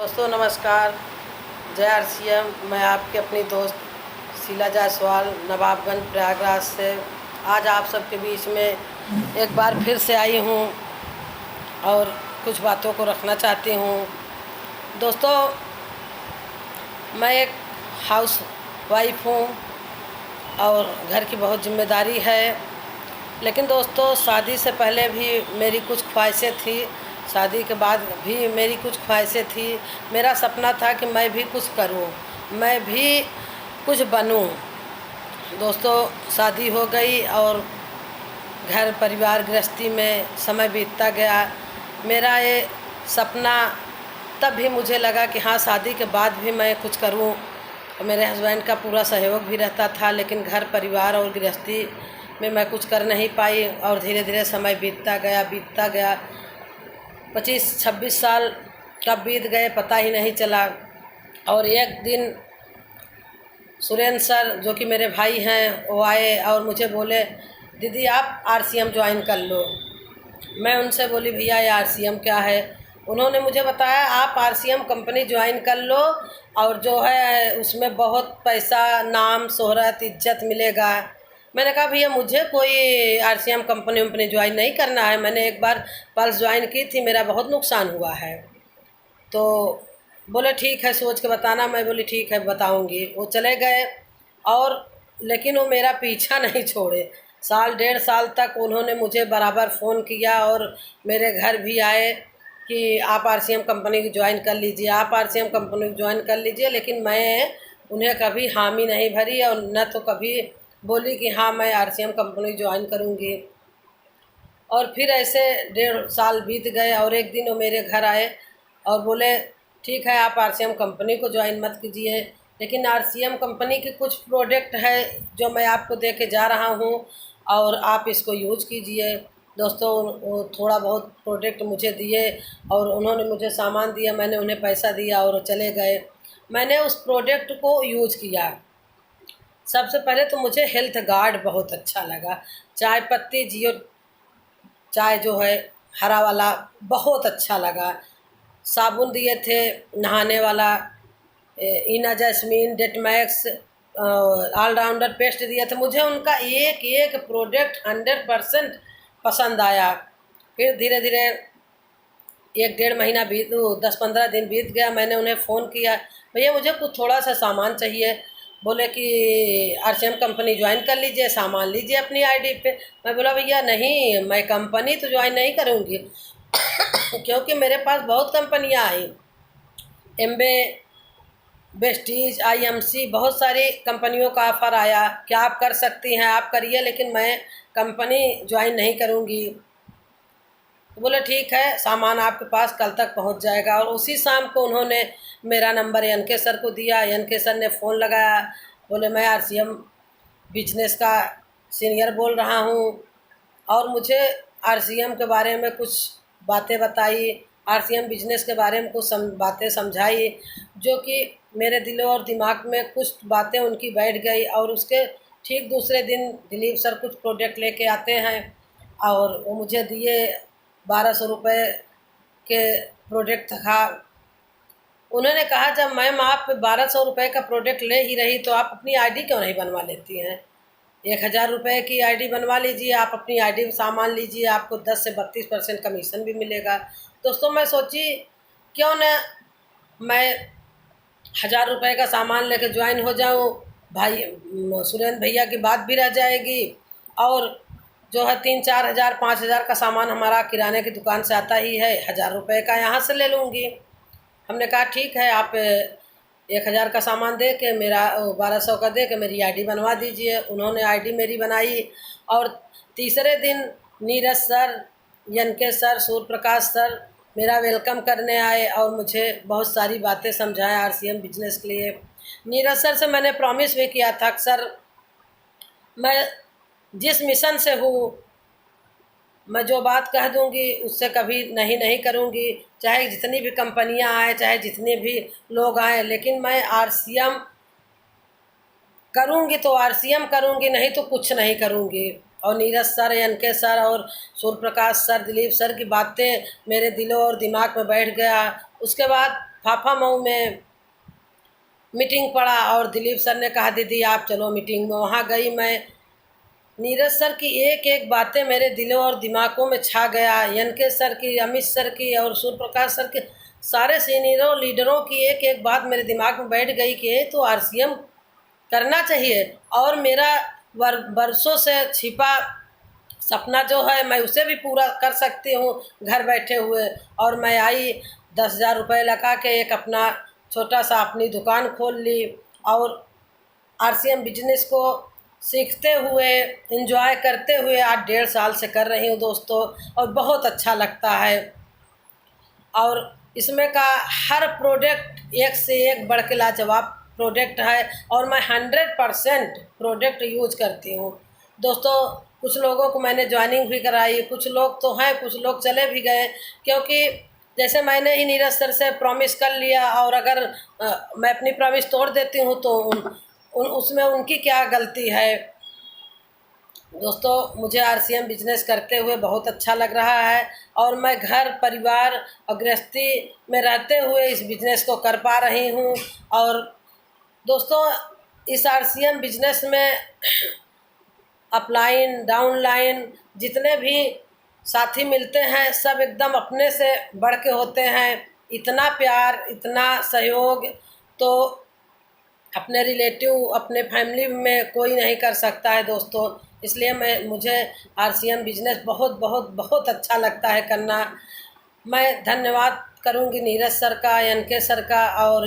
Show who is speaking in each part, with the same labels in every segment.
Speaker 1: दोस्तों नमस्कार। जय आरसीएम। मैं आपकी अपनी दोस्त शीला जायसवाल नवाबगंज प्रयागराज से आज आप सबके बीच में एक बार फिर से आई हूँ और कुछ बातों को रखना चाहती हूँ। दोस्तों, मैं एक हाउस वाइफ हूँ और घर की बहुत जिम्मेदारी है, लेकिन दोस्तों शादी से पहले भी मेरी कुछ ख्वाहिशें थी, शादी के बाद भी मेरी कुछ ख्वाहिशें थी। मेरा सपना था कि मैं भी कुछ करूं, मैं भी कुछ बनूं। दोस्तों, शादी हो गई और घर परिवार गृहस्थी में समय बीतता गया। मेरा ये सपना तब भी मुझे लगा कि हाँ, शादी के बाद भी मैं कुछ करूं। मेरे हस्बैंड का पूरा सहयोग भी रहता था, लेकिन घर परिवार और गृहस्थी में मैं कुछ कर नहीं पाई और धीरे धीरे समय बीतता गया। 25-26 साल कब बीत गए पता ही नहीं चला। और एक दिन सुरेंद्र सर, जो कि मेरे भाई हैं, वो आए और मुझे बोले, दीदी आप आरसीएम ज्वाइन कर लो। मैं उनसे बोली, भैया ये आरसीएम क्या है? उन्होंने मुझे बताया, आप आरसीएम कंपनी ज्वाइन कर लो और जो है उसमें बहुत पैसा, नाम, शोहरत, इज्जत मिलेगा। मैंने कहा, भैया मुझे कोई आरसीएम कंपनी ज्वाइन नहीं करना है। मैंने एक बार पल्स ज्वाइन की थी, मेरा बहुत नुकसान हुआ है। तो बोले ठीक है, सोच के बताना। मैं बोली ठीक है, बताऊंगी। वो चले गए और लेकिन वो मेरा पीछा नहीं छोड़े। साल 1.5 साल तक उन्होंने मुझे बराबर फ़ोन किया और मेरे घर भी आए कि आप आरसीएम कंपनी को ज्वाइन कर लीजिए, आप आरसीएम कंपनी को ज्वाइन कर लीजिए। लेकिन मैं उन्हें कभी हामी नहीं भरी और न तो कभी बोली कि हाँ मैं आरसीएम कंपनी ज्वाइन करूँगी। और फिर ऐसे 1.5 साल बीत गए और एक दिन वो मेरे घर आए और बोले, ठीक है आप आरसीएम कंपनी को ज्वाइन मत कीजिए, लेकिन आरसीएम कंपनी के कुछ प्रोडक्ट है जो मैं आपको दे के जा रहा हूँ और आप इसको यूज कीजिए। दोस्तों, वो थोड़ा बहुत प्रोडक्ट मुझे दिए और उन्होंने मुझे सामान दिया, मैंने उन्हें पैसा दिया और चले गए। मैंने उस प्रोडक्ट को यूज किया। सबसे पहले तो मुझे हेल्थ गार्ड बहुत अच्छा लगा। चाय पत्ती जियो चाय जो है हरा वाला, बहुत अच्छा लगा। साबुन दिए थे नहाने वाला, इना जैस्मीन, डेटमैक्स, ऑलराउंडर पेस्ट दिए थे। मुझे उनका एक एक प्रोडक्ट 100% पसंद आया। फिर धीरे धीरे 1-1.5 महीना 10-15 दिन बीत गया। मैंने उन्हें फ़ोन किया, भैया मुझे कुछ थोड़ा सा सामान चाहिए। बोले कि आरसीएम कंपनी ज्वाइन कर लीजिए, सामान लीजिए अपनी आईडी पे। मैं बोला, भैया नहीं, मैं कंपनी तो ज्वाइन नहीं करूँगी क्योंकि मेरे पास बहुत कंपनियाँ आई, एम्बे, वेस्टीज, आईएमसी, बहुत सारी कंपनियों का ऑफ़र आया। क्या आप कर सकती हैं? आप करिए, लेकिन मैं कंपनी ज्वाइन नहीं करूँगी। तो बोले ठीक है, सामान आपके पास कल तक पहुंच जाएगा। और उसी शाम को उन्होंने मेरा नंबर एनके सर को दिया। एनके सर ने फ़ोन लगाया, बोले मैं आरसीएम बिजनेस का सीनियर बोल रहा हूं। और मुझे आरसीएम के बारे में कुछ बातें बताई, आरसीएम बिजनेस के बारे में कुछ बातें समझाई, जो कि मेरे दिल और दिमाग में कुछ बातें उनकी बैठ गई। और उसके ठीक दूसरे दिन दिलीप सर कुछ प्रोडक्ट लेके आते हैं और वो मुझे दिए। 1200 रुपये के प्रोडक्ट था। उन्होंने कहा, जब मैम आप 1200 रुपये का प्रोडक्ट ले ही रही तो आप अपनी आईडी क्यों नहीं बनवा लेती हैं? 1000 रुपये की आईडी बनवा लीजिए, आप अपनी आईडी में सामान लीजिए, आपको 10 से 32% कमीशन भी मिलेगा। दोस्तों, मैं सोची क्यों न मैं 1000 रुपये का सामान लेकर ज्वाइन हो जाऊं। भाई सुरेंद्र भैया की बात भी रह जाएगी और जो है 3-4 हज़ार 5 हज़ार का सामान हमारा किराने की दुकान से आता ही है, 1000 रुपये का यहाँ से ले लूँगी। हमने कहा ठीक है, आप 1000 का सामान दे के मेरा 1200 का दे के मेरी आईडी बनवा दीजिए। उन्होंने आईडी मेरी बनाई और तीसरे दिन Neeraj sir, N K sir, Surya Prakash sir मेरा वेलकम करने आए और मुझे बहुत सारी बातें समझाएं आरसीएम बिजनेस के लिए। नीरज सर से मैंने प्रॉमिस भी किया था कि सर, मैं जिस मिशन से हूँ, मैं जो बात कह दूंगी उससे कभी नहीं करूंगी। चाहे जितनी भी कंपनियां आए, चाहे जितने भी लोग आए, लेकिन मैं आरसीएम करूंगी तो आरसीएम करूंगी, नहीं तो कुछ नहीं करूंगी। और नीरज सर, एनके सर और सूर्य प्रकाश सर, दिलीप सर की बातें मेरे दिलों और दिमाग में बैठ गया। उसके बाद फाफा मऊ में मीटिंग पड़ा और दिलीप सर ने कहा दीदी आप चलो मीटिंग में। वहाँ गई मैं। नीरज सर की एक एक बातें मेरे दिलों और दिमागों में छा गया। एनके सर की, अमित सर की और सूर्य प्रकाश सर के, सारे सीनियरों लीडरों की एक एक बात मेरे दिमाग में बैठ गई कि ये तो आरसीएम करना चाहिए। और मेरा बरसों से छिपा सपना जो है मैं उसे भी पूरा कर सकती हूँ घर बैठे हुए। और मैं आई 10,000 रुपये लगा के एक अपना छोटा सा अपनी दुकान खोल ली और आरसीएम बिजनेस को सीखते हुए, एंजॉय करते हुए आज 1.5 साल से कर रही हूँ दोस्तों। और बहुत अच्छा लगता है। और इसमें का हर प्रोडक्ट एक से एक बढ़ के लाजवाब प्रोडक्ट है और मैं 100% प्रोडक्ट यूज करती हूँ दोस्तों। कुछ लोगों को मैंने ज्वाइनिंग भी कराई, कुछ लोग तो हैं, कुछ लोग चले भी गए, क्योंकि जैसे मैंने ही नीरज सर से प्रॉमिस कर लिया और अगर मैं अपनी प्रॉमिस तोड़ देती हूँ तो उसमें उनकी क्या गलती है दोस्तों। मुझे आरसीएम बिजनेस करते हुए बहुत अच्छा लग रहा है और मैं घर परिवार और गृहस्थी में रहते हुए इस बिज़नेस को कर पा रही हूँ। और दोस्तों इस आरसीएम बिजनेस में अपलाइन डाउनलाइन जितने भी साथी मिलते हैं सब एकदम अपने से बढ़ के होते हैं। इतना प्यार, इतना सहयोग तो अपने रिलेटिव, अपने फैमिली में कोई नहीं कर सकता है दोस्तों। इसलिए मुझे आरसीएम बिजनेस बहुत बहुत बहुत अच्छा लगता है करना। मैं धन्यवाद करूंगी नीरज सर का, एनके सर का और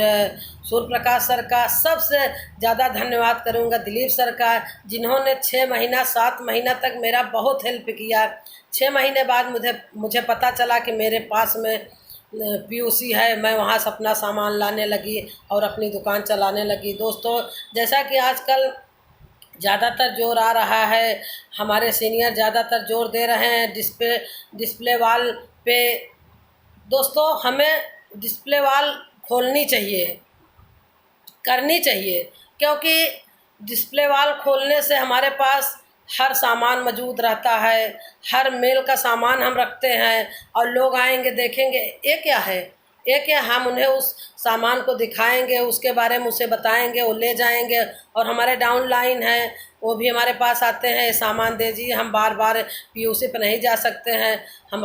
Speaker 1: सूर्य प्रकाश सर का। सबसे ज़्यादा धन्यवाद करूंगा दिलीप सर का, जिन्होंने 6 महीना 7 महीना तक मेरा बहुत हेल्प किया। 6 महीने बाद मुझे पता चला कि मेरे पास में पीयूसी है। मैं वहाँ से अपना सामान लाने लगी और अपनी दुकान चलाने लगी दोस्तों। जैसा कि आजकल ज़्यादातर जोर आ रहा है, हमारे सीनियर ज़्यादातर जोर दे रहे हैं डिस्प्ले वाल पे। दोस्तों हमें डिस्प्ले वाल खोलनी चाहिए, करनी चाहिए, क्योंकि डिस्प्ले वाल खोलने से हमारे पास हर सामान मौजूद रहता है। हर मेल का सामान हम रखते हैं और लोग आएंगे देखेंगे ये क्या है, ये क्या, हम उन्हें उस सामान को दिखाएंगे, उसके बारे में उसे बताएंगे, वो ले जाएंगे। और हमारे डाउन लाइन है वो भी हमारे पास आते हैं, सामान दीजिए, हम बार बार पीयूसी पे नहीं जा सकते हैं, हम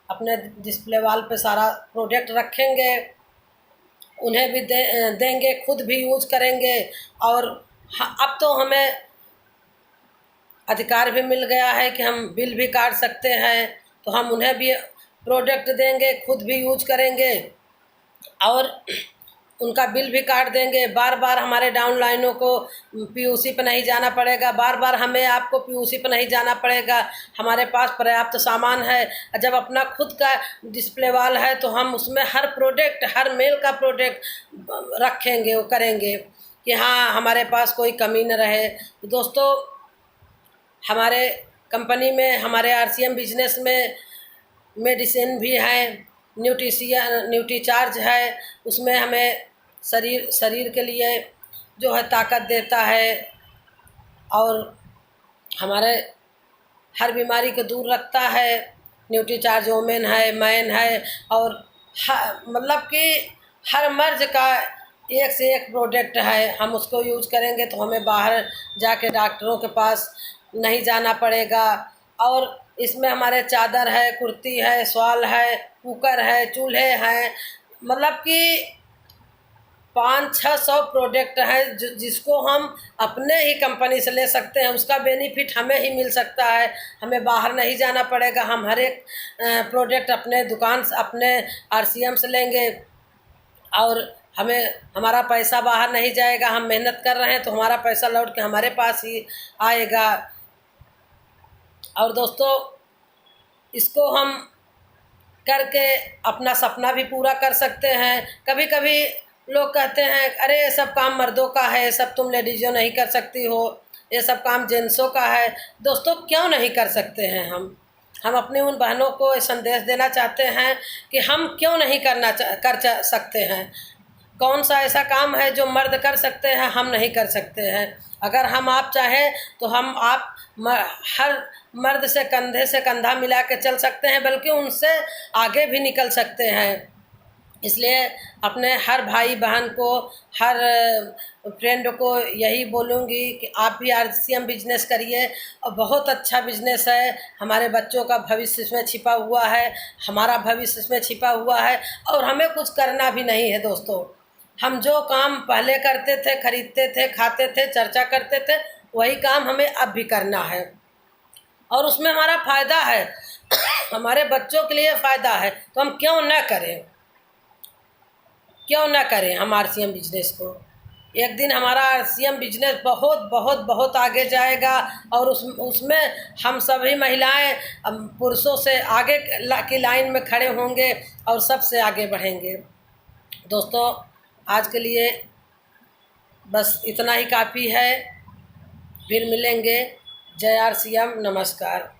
Speaker 1: अपने डिस्प्ले वाल पे सारा प्रोडक्ट रखेंगे, उन्हें भी देंगे, खुद भी यूज करेंगे। और अब तो हमें अधिकार भी मिल गया है कि हम बिल भी काट सकते हैं, तो हम उन्हें भी प्रोडक्ट देंगे, खुद भी यूज करेंगे और उनका बिल भी काट देंगे। बार बार हमारे डाउन लाइनों को पीयूसी पे नहीं जाना पड़ेगा, बार बार हमें आपको पीयूसी पे नहीं जाना पड़ेगा। हमारे पास पर्याप्त सामान है। जब अपना खुद का डिस्प्ले वाल है तो हम उसमें हर प्रोडक्ट, हर मेल का प्रोडक्ट रखेंगे, वो करेंगे कि हाँ हमारे पास कोई कमी न रहे। दोस्तों हमारे कंपनी में, हमारे आरसीएम बिजनेस में मेडिसिन भी है, न्यूट्रीचार्ज है, उसमें हमें शरीर के लिए जो है ताकत देता है और हमारे हर बीमारी को दूर रखता है। न्यूट्रीचार्ज वोमेन है, मैन है और मतलब कि हर मर्ज का एक से एक प्रोडक्ट है। हम उसको यूज करेंगे तो हमें बाहर जाके डॉक्टरों के पास नहीं जाना पड़ेगा। और इसमें हमारे चादर है, कुर्ती है, शॉल है, कुकर है, चूल्हे हैं, मतलब कि 500-600 प्रोडक्ट हैं जिसको हम अपने ही कंपनी से ले सकते हैं। उसका बेनिफिट हमें ही मिल सकता है, हमें बाहर नहीं जाना पड़ेगा। हम हर एक प्रोडक्ट अपने दुकान से, अपने आरसीएम से लेंगे और हमारा पैसा बाहर नहीं जाएगा। हम मेहनत कर रहे हैं तो हमारा पैसा लौट के हमारे पास ही आएगा। और दोस्तों इसको हम करके अपना सपना भी पूरा कर सकते हैं। कभी कभी लोग कहते हैं अरे ये सब काम मर्दों का है, ये सब तुम लेडीज़ों नहीं कर सकती हो, ये सब काम जेंट्सों का है। दोस्तों क्यों नहीं कर सकते हैं हम अपनी उन बहनों को संदेश देना चाहते हैं कि हम क्यों नहीं कर सकते हैं। कौन सा ऐसा काम है जो मर्द कर सकते हैं, हम नहीं कर सकते हैं। अगर आप चाहें तो आप हर मर्द से कंधे से कंधा मिला के चल सकते हैं, बल्कि उनसे आगे भी निकल सकते हैं। इसलिए अपने हर भाई बहन को, हर फ्रेंड को यही बोलूँगी कि आप भी RCM बिजनेस करिए और बहुत अच्छा बिजनेस है। हमारे बच्चों का भविष्य इसमें छिपा हुआ है, हमारा भविष्य इसमें छिपा हुआ है और हमें कुछ करना भी नहीं है दोस्तों। हम जो काम पहले करते थे, खरीदते थे, खाते थे, चर्चा करते थे, वही काम हमें अब भी करना है और उसमें हमारा फ़ायदा है हमारे बच्चों के लिए फ़ायदा है, तो हम क्यों न करें, क्यों ना करें हम RCM बिजनेस को। एक दिन हमारा RCM बिजनेस बहुत बहुत बहुत आगे जाएगा और उसमें हम सभी महिलाएं पुरुषों से आगे की लाइन में खड़े होंगे और सबसे आगे बढ़ेंगे। दोस्तों, आज के लिए बस इतना ही काफ़ी है। फिर मिलेंगे। जय RCM, नमस्कार।